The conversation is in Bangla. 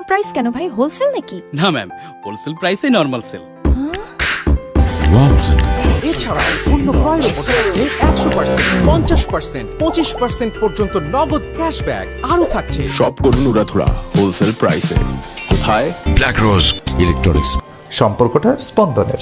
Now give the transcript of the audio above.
কম প্রাইস কেন ভাই? হোলসেল নাকি? না ম্যাম, হোলসেল প্রাইসে নরমাল সেল। এছাড়া পণ্য ক্রয়ের উপর থাকছে 100%, 50%, 25% পর্যন্ত নগদ ক্যাশব্যাক। আরও থাকছে সব করুন উড়াধুরা হোলসেল প্রাইসে। কোথায়? ব্ল্যাক রোজ ইলেকট্রনিক্স। সম্পর্কটা স্পন্দনের।